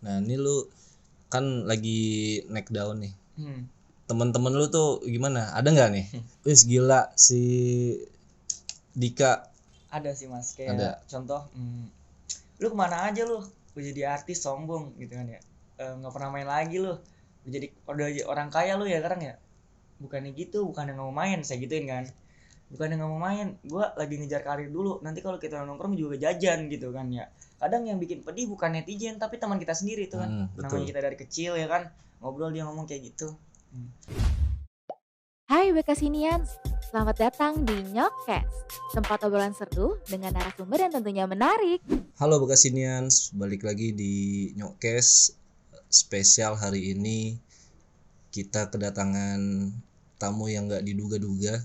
Nah ini lu kan lagi naik daun nih. Hmm. Teman-teman lu tuh gimana? Ada nggak nih? Wis gila si Dika. Ada sih mas, Ada. kayak contoh, lu kemana aja lu jadi artis sombong gitu kan ya, nggak pernah main lagi lu udah jadi orang kaya lu ya sekarang ya. Bukannya gitu, bukannya nggak mau main, saya gituin kan, bukannya nggak mau main, gua lagi ngejar karir dulu, nanti kalau kita nongkrong juga jajan gitu kan ya. Kadang yang bikin pedih bukan netizen tapi teman kita sendiri itu kan, namanya Betul. kita dari kecil ya kan, ngobrol dia ngomong kayak gitu. Hai Bekasinians, selamat datang di Nyokes, tempat obrolan seru dengan narasumber yang tentunya menarik. Halo Bekasinians, balik lagi di Nyokes spesial hari ini. Kita kedatangan tamu yang nggak diduga-duga.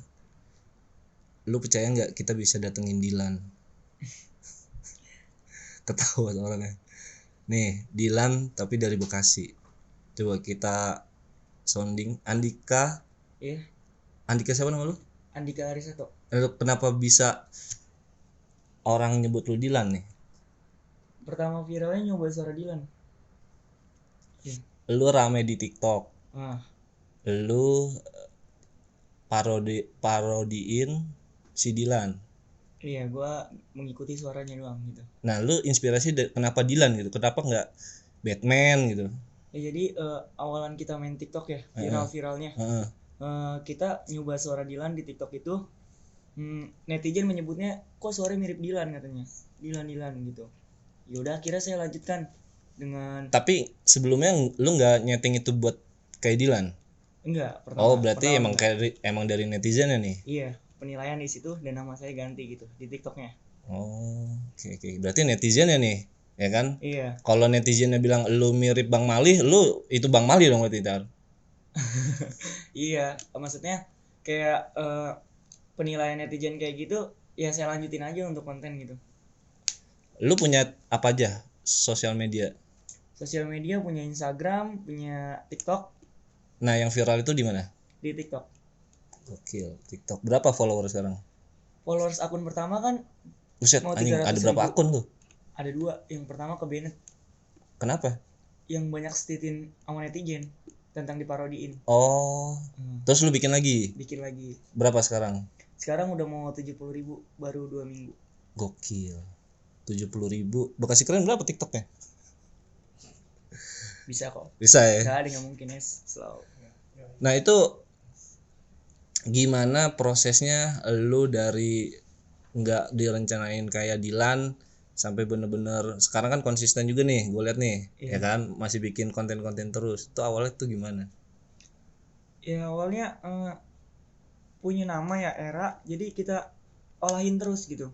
Lu percaya nggak kita bisa datengin Dilan? Ketawa orangnya. Nih, Dilan tapi dari Bekasi. Coba kita sounding. Andika. Iya, Andika siapa nama lu? Andika Arisato. Kenapa bisa orang nyebut lu Dilan nih? Pertama viralnya nyoba suara Dilan. Lu rame di TikTok. Lu parodiin si Dilan. Iya, gue mengikuti suaranya doang gitu. Nah, lu inspirasi kenapa Dilan gitu? Kenapa nggak Batman gitu? Ya jadi awalan kita main TikTok ya, viral-viralnya. Kita nyoba suara Dilan di TikTok itu. Netizen menyebutnya kok suaranya mirip Dilan katanya. Dilan gitu. Yaudah akhirnya saya lanjutkan dengan. Tapi sebelumnya lu nggak nyeting itu buat kayak Dilan? Enggak, Berarti emang emang dari netizen ya nih? Iya, penilaian di situ dan nama saya ganti gitu di TikToknya. Oke. Berarti netizen ya nih, ya kan? Iya. Kalau netizennya bilang lu mirip Bang Mali, lu itu Bang Mali dong berarti ntar. Iya, maksudnya kayak penilaian netizen kayak gitu, ya saya lanjutin aja untuk konten gitu. Lu punya apa aja sosial media? Sosial media punya Instagram, punya TikTok. Nah, yang viral itu di mana? Di TikTok. Gokil. TikTok berapa followers sekarang? Followers akun pertama kan Buset, mau anjing, ada berapa 300.000. akun tuh? Ada 2. Yang pertama ke Bennett. Kenapa? Yang banyak stitin sama netizen tentang diparodiin. Terus lu bikin lagi? Bikin lagi. Berapa sekarang? Sekarang udah mau 70.000 baru 2 minggu. Gokil. 70.000. Bekasi keren berapa TikToknya? Bisa kok. Bisa ya? Gak ada yang mungkin ya, slow. Nah, itu gimana prosesnya lu dari nggak direncanain kayak Dilan sampai bener-bener sekarang kan konsisten juga nih, gue liat nih, ya kan masih bikin konten-konten terus. Itu awalnya tuh gimana? Ya awalnya punya nama ya Era, jadi kita olahin terus gitu.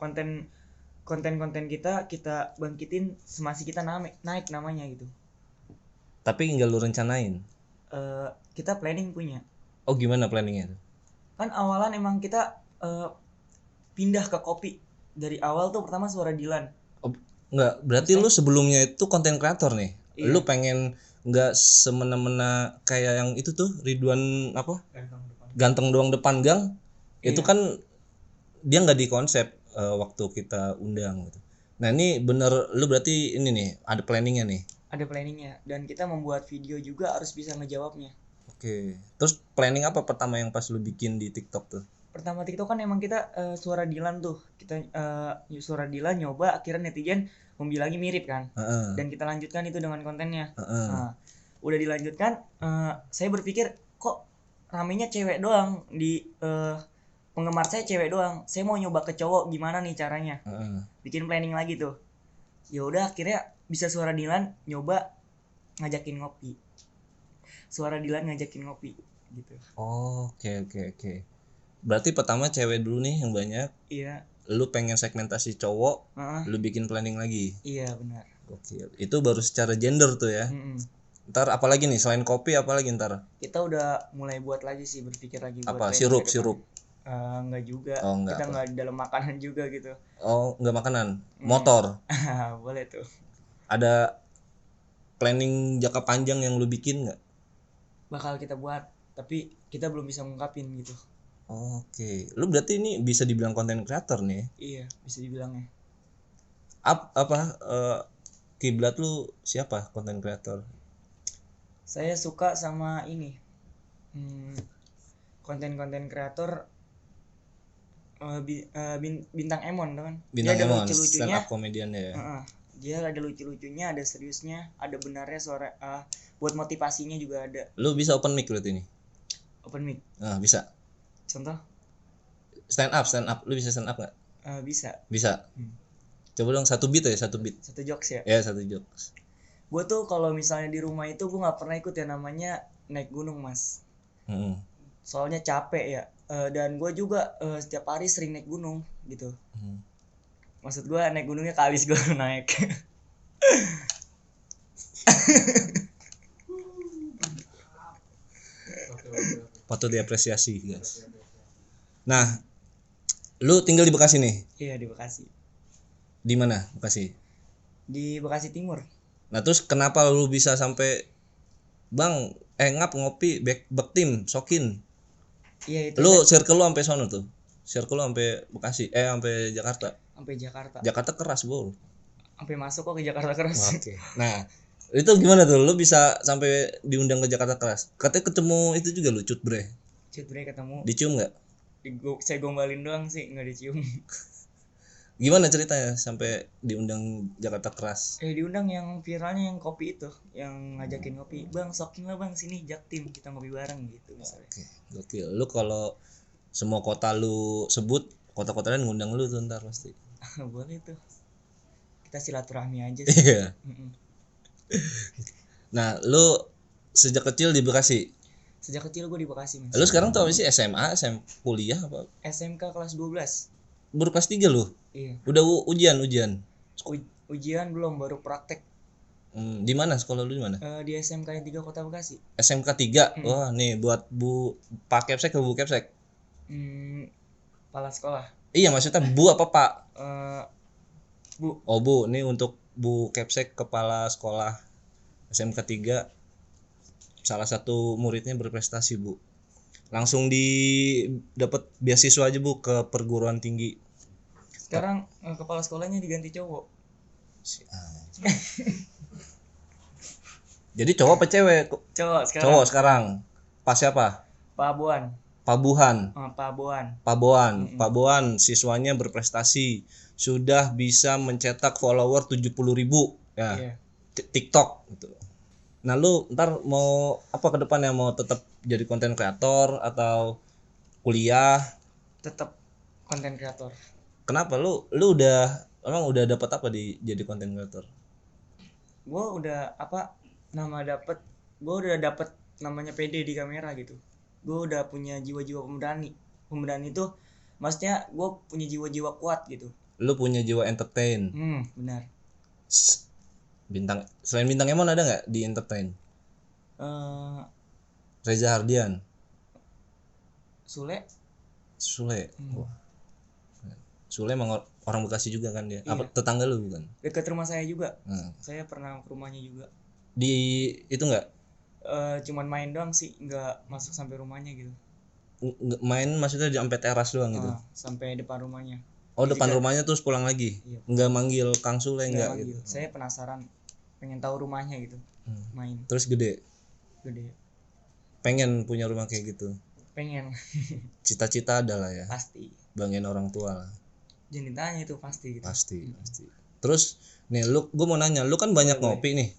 Konten-konten kita bangkitin semasa kita naik namanya gitu. Tapi nggak lu rencanain? Kita planning punya. Oh, gimana planningnya tuh? Kan awalan emang kita pindah ke kopi. Dari awal tuh pertama suara Dilan. Enggak, berarti lu sebelumnya itu konten kreator nih. Iya. Lu pengen nggak semena-mena kayak yang itu tuh Ridwan apa? Ganteng doang depan gang. Itu kan dia nggak di konsep waktu kita undang gitu. Nah, ini bener lu berarti ini nih ada planningnya nih. Ada planningnya dan kita membuat video juga harus bisa ngejawabnya. Oke. Terus planning apa pertama yang pas lu bikin di TikTok tuh? Pertama TikTok kan emang kita suara Dilan tuh. Kita suara Dilan nyoba, akhirnya netizen membilangnya mirip kan. Dan kita lanjutkan itu dengan kontennya. Udah dilanjutkan, saya berpikir kok ramenya cewek doang di penggemar saya cewek doang. Saya mau nyoba ke cowok gimana nih caranya. Bikin planning lagi tuh. Ya udah akhirnya bisa suara Dilan nyoba ngajakin ngopi. Suara Dilan ngajakin ngopi gitu. Oke. Berarti pertama cewek dulu nih yang banyak. Iya. Lu pengen segmentasi cowok, lu bikin planning lagi. Iya benar. Gokil. Itu baru secara gender tuh ya. Ntar apalagi nih selain kopi apalagi ntar? Kita udah mulai buat lagi sih, berpikir lagi buat apa sirup? Enggak juga. Enggak, kita nggak dalam makanan juga gitu. Enggak makanan, motor. Boleh tuh. Ada planning jangka panjang yang lu bikin nggak? Bakal kita buat, tapi kita belum bisa ngungkapin gitu. Oke. Lu berarti ini bisa dibilang konten kreator nih? Iya, bisa dibilangnya. kiblat lu siapa konten kreator? Saya suka sama ini konten-konten kreator Bintang Emon kan. Bintang dia ada Emon, lucu-lucunya. stand up komedian ya. Dia ada lucu-lucunya, ada seriusnya, ada benarnya buat motivasinya juga ada. Lu bisa open mic berarti ini? Open mic. Bisa. Contoh? Stand up. Lu bisa stand up nggak? Bisa. Bisa. Coba dong satu beat. Satu jokes ya? Ya, satu jokes. Gue tuh kalau misalnya di rumah itu gue nggak pernah ikut yang namanya naik gunung, Mas. Soalnya capek ya. Dan gue juga setiap hari sering naik gunung gitu. Maksud gue naik gunungnya kalis gue naik. Patut diapresiasi guys. Nah, lu tinggal di Bekasi nih? Iya, di Bekasi. Di mana Bekasi? Di Bekasi Timur. Nah terus kenapa lu bisa sampai bang ngap ngopi back tim sokin? Iya itu. Lu circle lu sampai sono tuh? Circle lu sampai Bekasi sampai Jakarta? Sampai Jakarta. Jakarta keras bro. Sampai masuk kok ke Jakarta keras. Oke. Nah itu gimana tuh? Lu bisa sampai diundang ke Jakarta keras? Katanya ketemu itu juga lu Cut Bre ketemu. Dicium nggak? Saya gombalin doang sih, nggak dicium. Gimana ceritanya sampai diundang Jakarta keras? Diundang yang viralnya yang kopi itu, yang ngajakin ngopi. Bang, sokin lah bang, sini Jaktim kita ngopi bareng gitu misalnya. Oke, gokil. Lu kalau semua kota lu sebut, kota-kota lain ngundang lu tuh ntar pasti. Boleh tuh. Kita silaturahmi aja sih. Iya. Nah, lu sejak kecil di Bekasi? Sejak kecil gue di Bekasi, Mas. Lu sekarang tuh apa sih? SMA, kuliah apa? SMK kelas 12. Baru kelas 3 lu? Iya. Udah ujian? Ujian belum, baru praktek. Di mana sekolah lu di mana? Di SMK yang 3 Kota Bekasi. SMK 3. Wah, nih buat Pak Kepsek ke Bu Kepsek. Kepala sekolah. Iya, maksudnya Bu apa Pak? Bu. Oh, Bu. Nih untuk Bu Kepsek kepala sekolah SMK 3. Salah satu muridnya berprestasi, Bu. Langsung dapat beasiswa aja, Bu, ke perguruan tinggi. Sekarang kepala sekolahnya diganti cowok. Jadi cowok apa cewek? Cowok sekarang. Cowok sekarang. Pak siapa? Pak Boan. Pak Buhan. Pak Boan siswanya berprestasi, sudah bisa mencetak follower 70.000 ya. Yeah. TikTok gitu. Nah, lu ntar mau apa ke depannya? Mau tetap jadi konten kreator atau kuliah? Tetap konten kreator. Kenapa lu udah dapat apa jadi konten kreator? Gue udah dapet namanya PD di kamera gitu. Gue udah punya jiwa-jiwa pemberani itu maksudnya gue punya jiwa-jiwa kuat gitu. Lu punya jiwa entertain. Benar. Selain Bintang Emon ada nggak di entertain? Reza Hardian. Sule. Sule emang orang Bekasi juga kan dia? Iya. Apa tetangga lu bukan? Dekat rumah saya juga. Saya pernah ke rumahnya juga. Di itu nggak? Cuman main doang sih, nggak masuk sampai rumahnya gitu. Main maksudnya sampai teras doang gitu? Sampai depan rumahnya. Oh, depan rumahnya terus pulang lagi? Iya. Nggak manggil Kang Sule nggak gitu? Saya penasaran, pengen tahu rumahnya gitu. Main. Terus gede? Pengen punya rumah kayak gitu? Pengen. Cita-cita adalah ya? Pasti. Banggain orang tua lah. Jangan ditanya itu pasti gitu. Pasti. Terus nih gue mau nanya, lu kan banyak ngopi nih.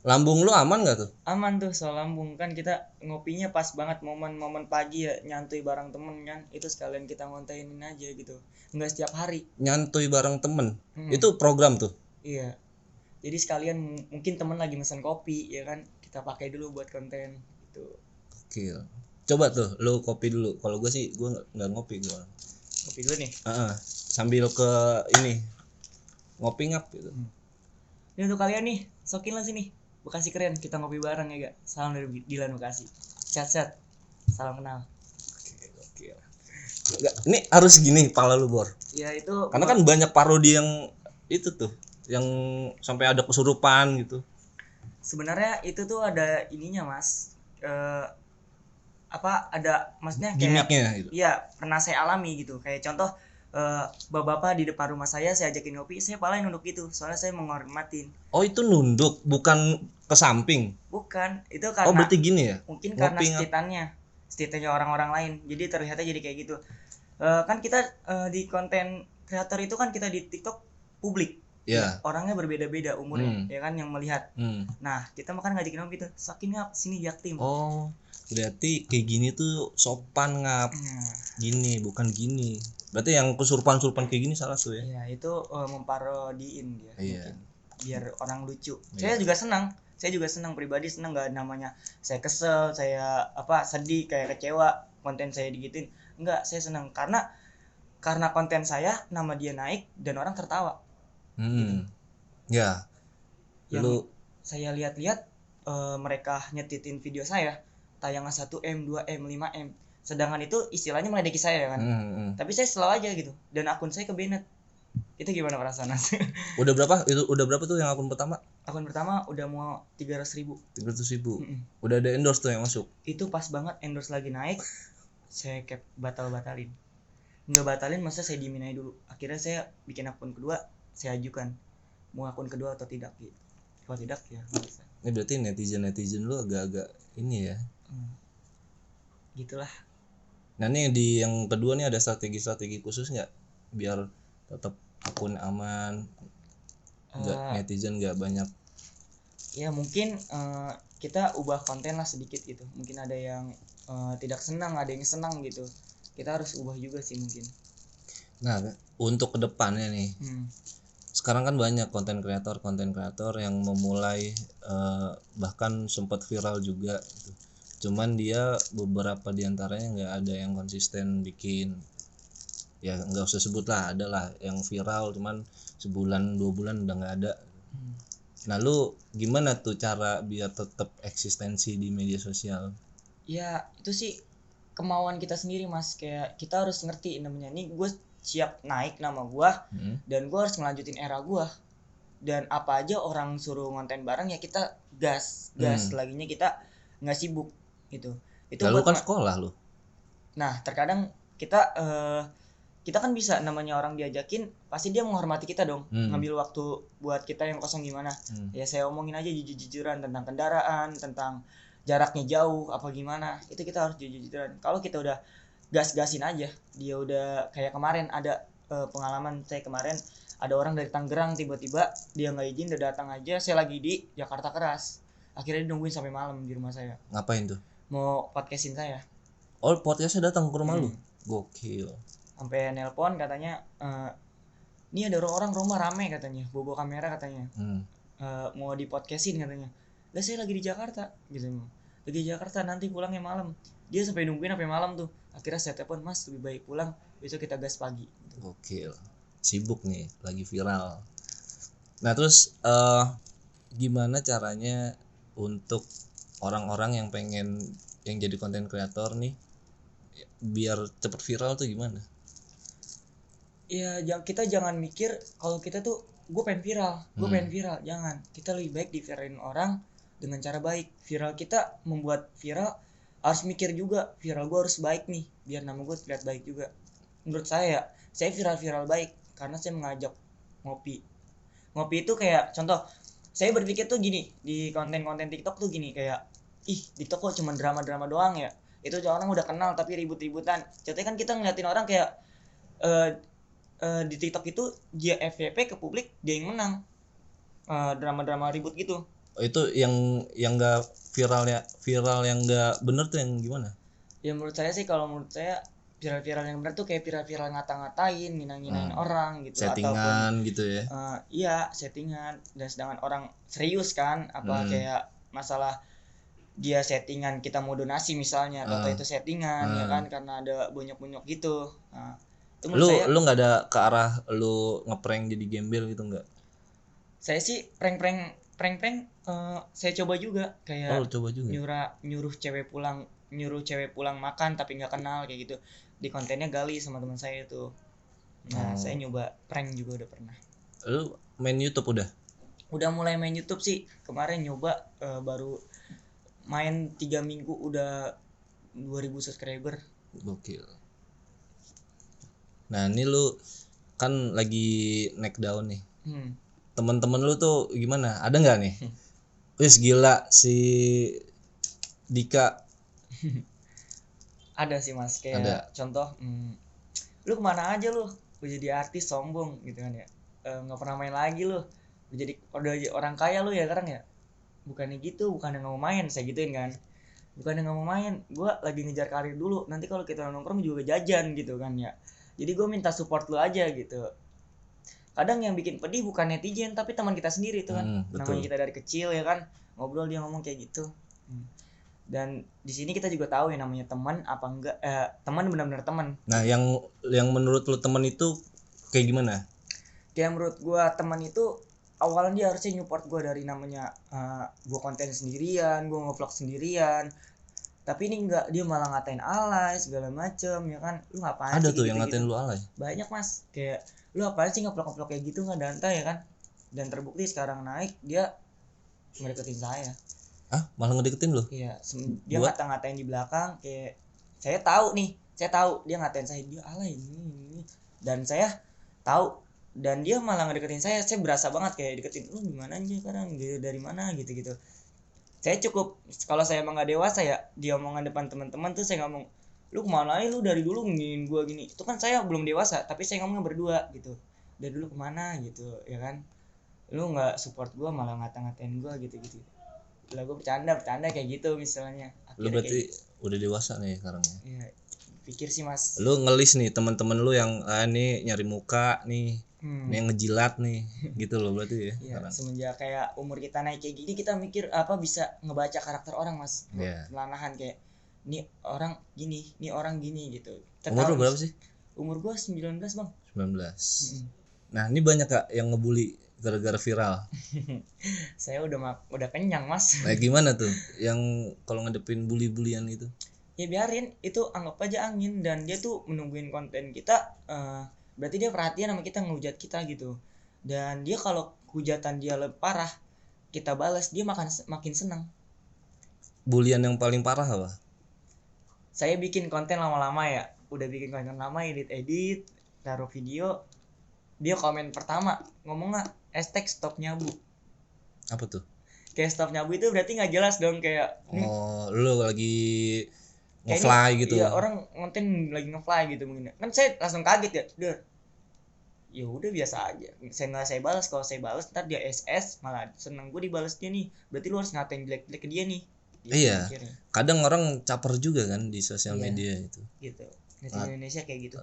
Lambung lu aman gak tuh? Aman tuh soal lambung, kan kita ngopinya pas banget momen-momen pagi ya, nyantuy bareng temen kan. Itu sekalian kita ngontenin aja gitu. Enggak setiap hari. Nyantuy bareng temen? Itu program tuh? Iya. Jadi sekalian mungkin temen lagi mesen kopi ya kan, kita pakai dulu buat konten gitu. Gokil. Coba tuh lu kopi dulu. Kalau gue sih gue nggak ngopi gue. Kopi dulu nih. Sambil ke ini ngopi ngap gitu. Ini untuk kalian nih, sokin lah sini. Bekasi keren, kita ngopi bareng ya gak? Salam dari Dilan Bekasi. Sehat-sehat. Salam kenal. Oke. Ini harus gini pala lu Bor. Ya itu. Karena kan banyak parodi yang itu tuh, yang sampai ada kesurupan gitu. Sebenarnya itu tuh ada ininya Mas. Ada maksudnya kayak gimmicknya gitu. Iya, pernah saya alami gitu. Kayak contoh bapak-bapak di depan rumah saya ajakin ngopi, saya paling nunduk gitu soalnya saya menghormatin. Oh itu nunduk bukan ke samping? Bukan, itu Oh karena berarti gini ya, mungkin ngopi karena stateannya orang-orang lain, jadi terlihatnya jadi kayak gitu. Kan kita di konten kreator itu kan kita di TikTok publik. ya Orangnya berbeda-beda umurnya, ya kan yang melihat. Nah kita makan ngajakin ngopi tuh, saking ngap sini Jaktim. Oh berarti kayak gini tuh sopan ngap. Gini bukan gini. Berarti yang kesurupan-surupan kayak gini salah tuh ya. Iya, itu memparodiin dia. Iya. Mungkin biar orang lucu. Iya. Saya juga senang pribadi senang, nggak namanya saya kesel, saya sedih kayak kecewa konten saya digituin. Enggak, saya senang karena konten saya nama dia naik dan orang tertawa. Gitu. Ya. Yang saya lihat-lihat mereka nyetitin video saya tayangan 1M, 2M, 5M. Sedangkan itu istilahnya meledeki saya kan. Tapi saya slow aja gitu dan akun saya kebanet. Itu gimana perasaan Mas? Udah berapa? Itu udah berapa tuh yang akun pertama? Akun pertama udah mau 300.000. 300.000. Udah ada endorse tuh yang masuk. Itu pas banget endorse lagi naik. Saya batalin. Enggak batalin, masa saya diemin aja dulu. Akhirnya saya bikin akun kedua, saya ajukan mau akun kedua atau tidak gitu. Kalau tidak ya nggak bisa. Ini berarti netizen lu agak-agak ini ya. Gitulah. Nah nih di yang kedua nih ada strategi khusus nggak biar tetap akun aman, netizen nggak banyak? Ya mungkin kita ubah konten lah sedikit gitu. Mungkin ada yang tidak senang, ada yang senang gitu. Kita harus ubah juga sih mungkin. Nah untuk kedepannya nih, sekarang kan banyak konten kreator yang memulai bahkan sempat viral juga gitu. Cuman dia beberapa diantaranya nggak ada yang konsisten bikin, ya nggak usah sebut lah, ada lah yang viral cuman sebulan 2 bulan udah nggak ada. Nah lu gimana tuh cara biar tetap eksistensi di media sosial? Ya itu sih kemauan kita sendiri Mas, kayak kita harus ngerti namanya nih gue siap naik nama gue dan gue harus ngelanjutin era gue, dan apa aja orang suruh ngonten bareng ya kita gas laginya kita nggak sibuk gitu. Itu lalu kan sekolah lu. Nah terkadang kita kan bisa namanya orang diajakin pasti dia menghormati kita dong, ngambil waktu buat kita yang kosong gimana. Ya saya omongin aja jujur-jujuran tentang kendaraan, tentang jaraknya jauh apa gimana, itu kita harus jujur-jujuran. Kalau kita udah gas-gasin aja, dia udah kayak kemarin ada pengalaman saya kemarin, ada orang dari Tangerang tiba-tiba dia nggak izin, udah datang aja, saya lagi di Jakarta Keras, akhirnya dia nungguin sampai malam di rumah saya. Ngapain tuh? Mau podcastin saya. Oh podcastnya datang ke rumah lu? Gokil. Sampai nelpon katanya ini ada orang rumah rame katanya, bobo kamera katanya, mau di podcastin katanya. Lah saya lagi di Jakarta gitu, lagi di Jakarta nanti pulangnya malam. Dia sampai nungguin sampai malam tuh. Akhirnya saya telepon, Mas lebih baik pulang, besok kita gas pagi. Gokil, sibuk nih, lagi viral. Nah terus gimana caranya untuk orang-orang yang pengen yang jadi konten kreator nih biar cepet viral tuh gimana? Ya kita jangan mikir kalau kita tuh gue pengen viral, jangan. Kita lebih baik di-viralin orang dengan cara baik. Viral kita membuat viral harus mikir juga, viral gue harus baik nih biar nama gue terlihat baik juga. Menurut saya viral baik karena saya mengajak ngopi itu kayak contoh. Saya berpikir tuh gini, di konten-konten TikTok tuh gini, kayak TikTok kok cuma drama-drama doang ya, itu orang udah kenal tapi ribut-ributan. Contohnya kan kita ngeliatin orang kayak di TikTok itu dia FYP ke publik dia yang menang, drama-drama ribut gitu. Itu yang nggak viral yang nggak bener tuh yang gimana? Ya menurut saya sih, kalau menurut saya viral yang benar tuh kayak viral ngata-ngatain, nginain orang gitu, settingan ataupun, gitu ya. Iya settingan, dan sedangkan orang serius kan kayak masalah dia settingan kita mau donasi misalnya, atau itu settingan ya kan karena ada bonyok-bonyok gitu. Lu nggak ada ke arah lu ngeprank jadi gembel gitu nggak? Saya sih prank saya coba juga, kayak coba juga. nyuruh cewek pulang makan tapi nggak kenal kayak gitu, di kontennya gali sama teman saya itu. Nah saya nyoba prank juga udah pernah. Lu main YouTube udah mulai main YouTube sih kemarin, nyoba baru main 3 minggu udah 2000 subscriber. Gokil. Nah ini lu kan lagi naik daun nih. Teman-teman lu tuh gimana? Ada nggak nih? Wis gila si Dika. Ada sih mas, kayak Ada. contoh, lu kemana aja lu jadi artis sombong gitu kan ya, nggak pernah main lagi lu udah orang kaya lu ya sekarang ya. Bukannya gitu, bukannya nggak mau main, saya gituin kan, bukannya nggak mau main, gue lagi ngejar karir dulu, nanti kalau kita nongkrong juga jajan gitu kan ya. Jadi gue minta support lu aja gitu. Kadang yang bikin pedih bukan netizen tapi teman kita sendiri tuh kan, namanya kita dari kecil ya kan, ngobrol dia ngomong kayak gitu. Dan di sini kita juga tahu ya namanya teman apa enggak, teman benar-benar teman. Nah yang menurut lu teman itu kayak gimana? Kayak menurut gua teman itu awalnya dia harusnya support gua dari namanya gua konten sendirian, gua nge-vlog sendirian. Tapi ini enggak, dia malah ngatain alay segala macem ya kan. Lu ngapain ada sih tuh gitu, yang ngatain lu alay? Banyak mas, kayak lu apaan sih nge-vlog kayak gitu, nggak danta ya kan. Dan terbukti sekarang naik dia ngedeketin saya. Malah ngedeketin lu? Iya, dia ngata-ngatain di belakang, kayak saya tahu dia ngatain saya, dia alay ini. Dan saya tahu, dan dia malah ngedeketin saya berasa banget kayak deketin, lu gimana aja sekarang, gitu dari mana gitu. Saya cukup, kalau saya emang gak dewasa ya, dia omongan depan teman-teman tuh saya ngomong, lu kemana aja, lu dari dulu nginin gua gini. Itu kan saya belum dewasa, tapi saya ngomongnya berdua gitu, dari dulu kemana gitu ya kan, lu nggak support gua malah ngata-ngatain gua gitu. Lah gue bercanda kayak gitu misalnya. Lu berarti udah dewasa nih sekarang ya? Iya, pikir sih mas. Lu ngelis nih teman-teman lu yang nih nyari muka nih, nih yang ngejilat nih, gitu loh berarti ya? Iya, semenjak kayak umur kita naik kayak gini, kita mikir apa bisa ngebaca karakter orang mas. Perlahan kayak, nih orang gini gitu. Umur lu berapa sih? Umur gue 19 bang. 19. Nah ini banyak kak yang ngebully gara-gara viral. Saya udah kenyang mas. Nah gimana tuh yang kalau ngadepin bully-bulian itu? Ya biarin, itu anggap aja angin, dan dia tuh menungguin konten kita, berarti dia perhatian sama kita, ngehujat kita gitu. Dan dia kalau hujatan dia lebih parah, kita balas, dia makin senang. Bulian yang paling parah apa? Saya bikin konten lama-lama ya, udah bikin konten lama, edit, taruh video, dia komen pertama ngomongnya #stop nyabu. Apa tuh? Kayak stop nyabu itu berarti nggak jelas dong, kayak lu lagi nge-fly gitu. Iya, orang konten lagi nge-fly gitu mungkin. Kan saya langsung kaget ya. Ya udah biasa aja. Saya balas, kalau saya balas ntar dia SS malah seneng gue dibalas dia nih. Berarti lu harus ngatain jelek-jelek ke dia nih. Gitu, iya. Mikirnya. Kadang orang caper juga kan di sosial media itu. Gitu. Netizen Indonesia kayak gitu.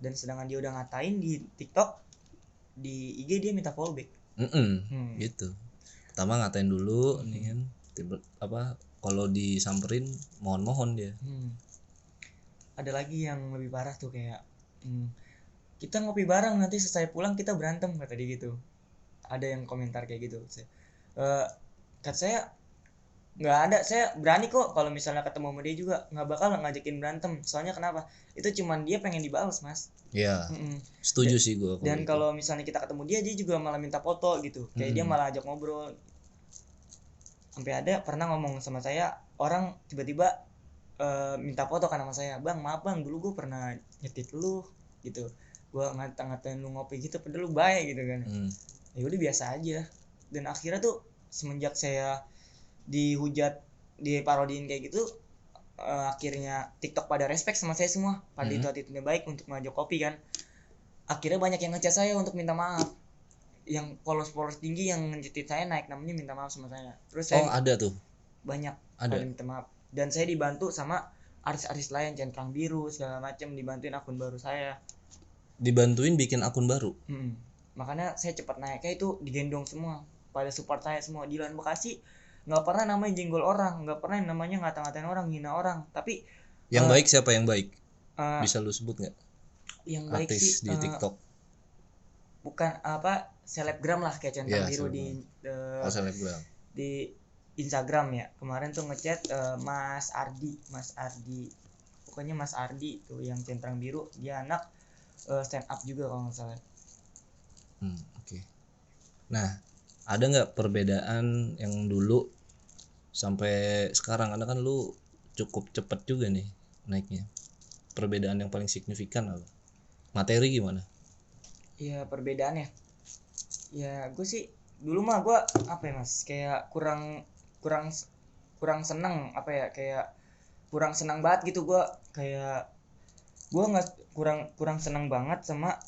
Dan sedangkan dia udah ngatain di TikTok, di IG dia minta fallback. Gitu. Pertama ngatain dulu nih kan. Kalau disamperin mohon dia. Ada lagi yang lebih parah tuh, kayak kita ngopi bareng, nanti selesai pulang kita berantem, kata dia gitu. Ada yang komentar kayak gitu. Kata saya nggak ada, saya berani kok kalau misalnya ketemu sama dia juga nggak bakal ngajakin berantem. Soalnya kenapa? Itu cuman dia pengen dibalas mas. Iya. Setuju sih gue. Dan kalau misalnya kita ketemu dia juga malah minta foto gitu. Kayak dia malah ajak ngobrol. Sampai ada pernah ngomong sama saya, orang tiba-tiba minta foto kan sama saya, bang maaf bang, dulu gue pernah nyetit lu gitu, gue ngatain lu ngopi gitu, padahal lu baik gitu kan. Ya udah biasa aja. Dan akhirnya tuh semenjak saya dihujat, diparodiin kayak gitu, akhirnya TikTok pada respect sama saya semua, pada itu attitude-nya baik untuk ngajak kopi kan. Akhirnya banyak yang ngechat saya untuk minta maaf, yang followers tinggi yang ngejetit saya naik namanya minta maaf sama saya. Terus saya ada tuh banyak ada minta maaf, dan saya dibantu sama artis-artis lain, Centrang Biru segala macam, dibantuin akun baru saya. Dibantuin bikin akun baru. Makanya saya cepat naiknya itu digendong semua, pada support saya semua. Dilan Bekasi nggak pernah namanya jenggol orang, nggak pernah namanya ngata-ngatain orang, hina orang. Tapi yang baik siapa yang baik? Bisa lu sebut nggak? Yang baik artis sih di TikTok. Bukan selebgram lah, kayak Centang Biru selebgram di Instagram ya. Kemarin tuh ngechat Mas Ardi, pokoknya Mas Ardi tuh yang Centang Biru, dia anak stand up juga kalau nggak salah. Oke. Nah, ada nggak perbedaan yang dulu sampai sekarang? Karena kan lu cukup cepet juga nih naiknya. Perbedaan yang paling signifikan apa? Materi gimana? Ya perbedaannya. Ya gue sih dulu mah gue apa ya mas, kayak kurang seneng apa ya, kayak kurang senang banget gitu gue, kayak gue nggak kurang senang banget sama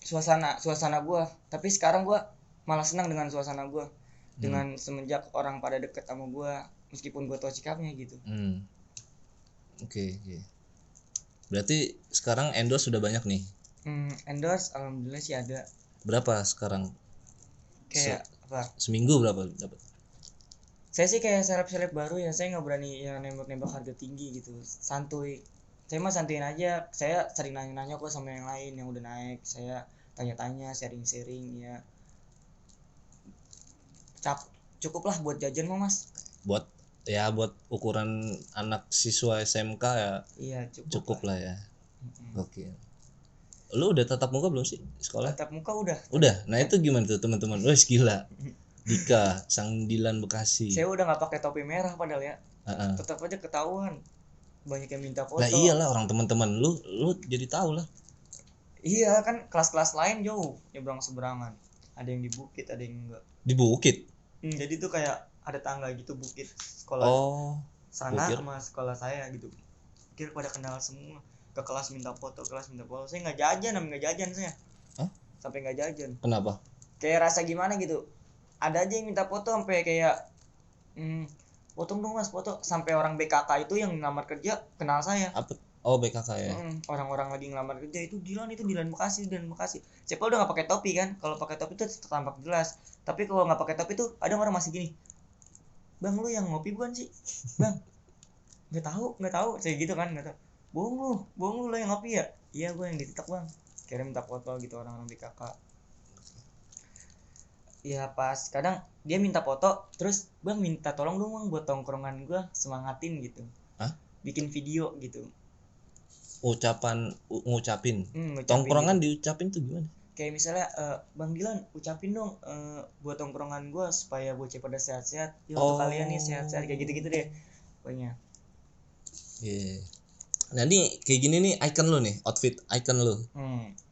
suasana gue. Tapi sekarang gue malah senang dengan suasana gue, dengan semenjak orang pada deket sama gue meskipun gue tahu sikapnya gitu. Oke. Berarti sekarang endorse sudah banyak nih. Endorse alhamdulillah sih ada. Berapa sekarang? Kayak apa? Seminggu berapa dapat? Saya sih kayak seleb baru ya, saya nggak berani ya nembak harga tinggi gitu, santuy. Saya mah santuin aja. Saya sering nanya kok sama yang lain yang udah naik, saya tanya-tanya, sharing ya. Cukup lah buat jajan mah mas. Buat ukuran anak siswa SMK ya. Iya cukup lah ya. Oke. Lu udah tatap muka belum sih sekolah? Tatap muka udah. Nah itu gimana tuh teman-teman? Wes gila. Dika, Sang Dilan Bekasi. Saya udah nggak pakai topi merah padahal ya. Tetap aja ketahuan. Banyak yang minta foto. Nah iyalah, orang teman-teman lu jadi tahu lah. Iya kan, kelas-kelas lain jauh nyebrang seberangan. Ada yang di bukit, ada yang enggak. Di bukit? Jadi tuh kayak ada tangga gitu, bukit sekolah sana sama sekolah saya gitu. Kira pada kenal semua. Ke kelas minta foto. Saya nggak jajan saya. Sampai nggak jajan. Kenapa? Kayak rasa gimana gitu. Ada aja yang minta foto sampai kayak potong dong mas foto, sampai orang BKK itu yang ngelamar kerja kenal saya. Apa? Oh BKK ya. Orang-orang lagi ngelamar kerja itu Dilan Bekasi. Siapa udah nggak pakai topi kan? Kalau pakai topi tuh tampak jelas. Tapi kalau nggak pakai topi tuh ada orang masih gini. Bang lu yang ngopi bukan sih? Bang. Nggak tahu. Saya gitu kan, nggak tahu. Bohong lu yang ngopi ya? Iya gue yang di TikTok bang. Kira minta foto gitu orang-orang BKK. Ya pas kadang dia minta foto, terus bang minta tolong dong bang buat tongkrongan gue semangatin gitu. Bikin video gitu. Ngucapin. Tongkrongan gitu. Diucapin tuh gimana? Kayak misalnya Bang Dilan ucapin dong buat tongkrongan gue supaya bocah pada sehat-sehat. Yuk untuk kalian nih sehat-sehat, kayak gitu-gitu deh pokoknya. Iya. Nah ini kayak gini nih icon lu nih, outfit icon lu.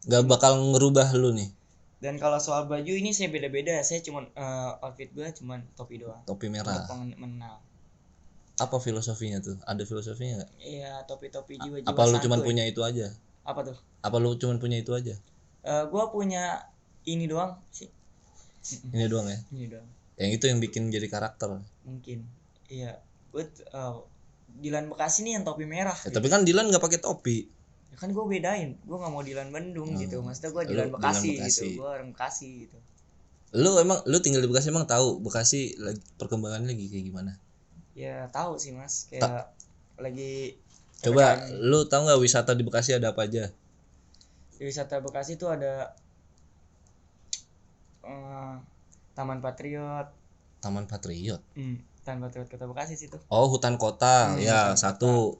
Gak bakal ngerubah lu nih. Dan kalau soal baju ini saya beda-beda. Saya cuman outfit gue cuman topi doang. Topi merah. Mengenal. Apa filosofinya tuh? Ada filosofinya nggak? Iya, topi jiwa-jiwa. Apa lu cuman punya itu aja? Apa tuh? Apa lu cuman punya itu aja? Gua punya ini doang sih. Ini doang ya? Ini doang. Yang itu yang bikin jadi karakter. Mungkin. Iya. Gue Dilan Bekasi nih yang topi merah. Ya, gitu. Tapi kan Dilan nggak pakai topi. Ya kan gue bedain. Gue nggak mau Dilan Bandung gitu. Maksudnya gue Dilan Bekasi gitu. Gue orang Bekasi gitu. Lu tinggal di Bekasi, emang tahu Bekasi lagi perkembangannya lagi kayak gimana? Ya tahu sih mas, kayak lagi. Coba lu tahu nggak wisata di Bekasi ada apa aja? Di wisata Bekasi tuh ada Taman Patriot. Taman Patriot. Taman Patriot Kota Bekasi situ. Oh hutan kota ya hutan satu.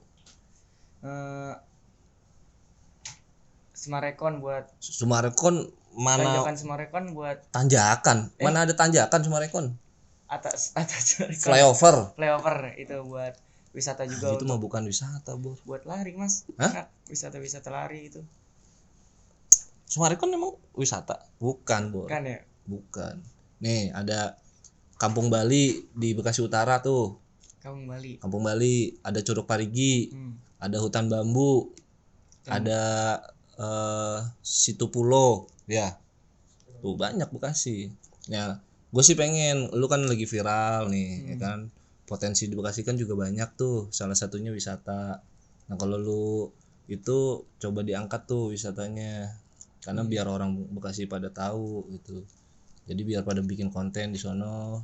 Semarekon buat. Semarekon mana? Tanjakan Semarekon buat. Tanjakan? Mana ada tanjakan Semarekon? Atas flyover itu buat wisata juga. Itu mah bukan wisata Bor, buat lari mas. Wisata lari itu. Semarekon emang wisata? Bukan Bor. Bukan ya? Bukan. Nih ada Kampung Bali di Bekasi Utara tuh. Kampung Bali ada Curug Parigi, ada hutan bambu, ada Situ Pulo ya. Tuh banyak Bekasi. Ya gue sih pengen, lu kan lagi viral nih ya kan, potensi di Bekasi kan juga banyak tuh, salah satunya wisata. Nah kalau lu itu coba diangkat tuh wisatanya, karena biar orang Bekasi pada tahu gitu, jadi biar pada bikin konten di sono,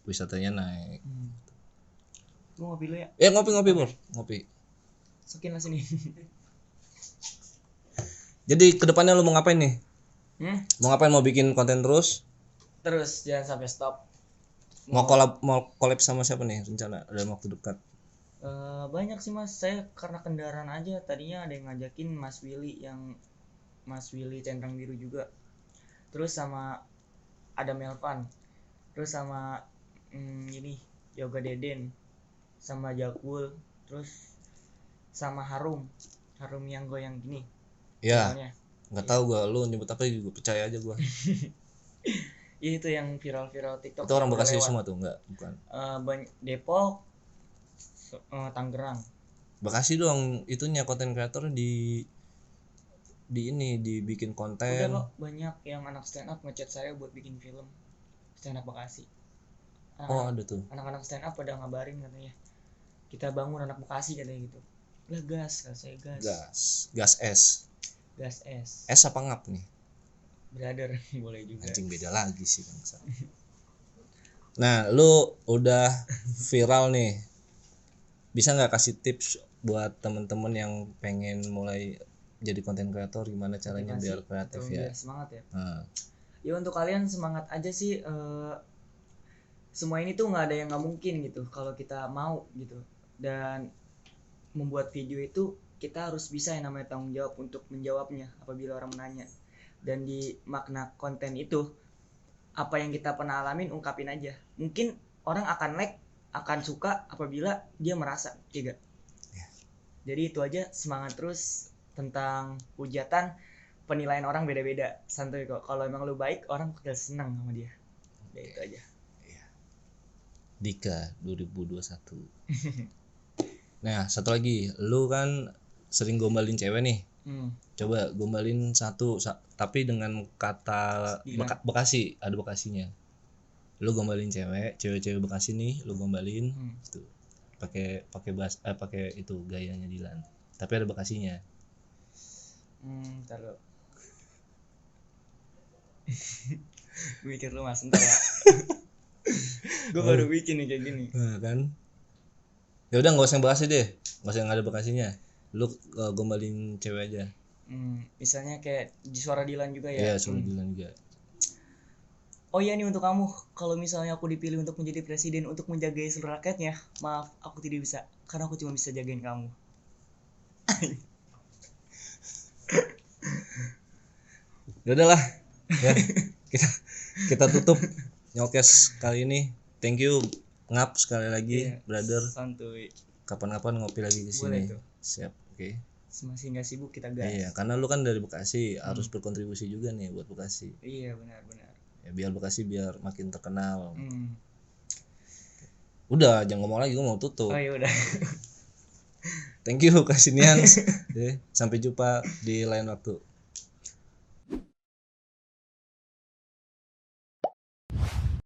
wisatanya naik. Lu ngopi lu ya? Ngopi Bor, ngopi. Sekin lah sini. Jadi kedepannya lu mau ngapain nih? Mau ngapain? Mau bikin konten terus jangan sampai stop. Mau collab sama siapa nih rencana dalam waktu dekat? Banyak sih mas, saya karena kendaraan aja. Tadinya ada yang ngajakin Mas Willy Centang Biru juga, terus sama ada Melvan, terus sama ini Yoga Deden, sama Jakul, terus sama Harum yang goyang gini. Ya. Nggak tahu gua, lu nyebut apa juga percaya aja gua. Iya itu yang viral-viral TikTok. Itu orang Bekasi semua tuh, enggak? Bukan. Depok, Tangerang. Bekasi dong, itunya konten kreator di ini dibikin konten. Udah kok banyak yang anak stand up ngechat saya buat bikin film stand up Bekasi. Ada tuh. Anak-anak stand up pada ngabarin katanya. Kita bangun anak Bekasi katanya gitu. Lah gas, kata saya gas. Gas S. Gas S. S apa ngap nih? Brother, boleh juga. Anjing beda lagi sih bangsa. Nah, lu udah viral nih. Bisa nggak kasih tips buat temen-temen yang pengen mulai jadi konten kreator, gimana caranya biar kreatif ya? Biar semangat ya. Ya untuk kalian semangat aja sih. Semua ini tuh nggak ada yang nggak mungkin gitu kalau kita mau gitu. Dan membuat video itu kita harus bisa yang namanya tanggung jawab untuk menjawabnya apabila orang menanya. Dan di makna konten itu apa yang kita pernah alamin ungkapin aja. Mungkin orang akan like, akan suka apabila dia merasa juga. Jadi itu aja, semangat terus. Tentang hujatan, penilaian orang beda-beda, santuy kok. Kalau emang lu baik, orang bakal senang sama dia. Ya itu aja. Dika 2021. Nah, satu lagi, lu kan sering gombalin cewek nih. Coba gombalin satu, tapi dengan kata Bekasi, ada Bekasinya. Lu gombalin cewek Bekasi nih, lu gombalin itu. Pakai itu gayanya Dilan. Tapi ada Bekasinya. Ntar lo. Gue mikir lu mas, ntar ya. Gue baru bikin nih kayak gini. Nah, kan. Ya udah nggak usah Bekasi deh, nggak usah yang ada Bekasinya. Lu gombalin cewek aja. Misalnya kayak di suara Dilan juga ya. Iya, suara Dilan juga. Oh iya nih untuk kamu, kalau misalnya aku dipilih untuk menjadi presiden untuk menjaga seluruh rakyatnya, maaf aku tidak bisa, karena aku cuma bisa jagain kamu. Ya udahlah, ya kita tutup nyokes kali ini. Thank you ngap sekali lagi, brother. Santuy. Kapan-kapan ngopi lagi ke sini. Siap, oke. Masih nggak sibuk kita gas. Iya, karena lu kan dari Bekasi, harus berkontribusi juga nih buat Bekasi. Iya benar-benar. Ya biar Bekasi biar makin terkenal. Udah, jangan ngomong lagi, gue mau tutup. Oh iya udah. Thank you Kasinian. Sampai jumpa di lain waktu.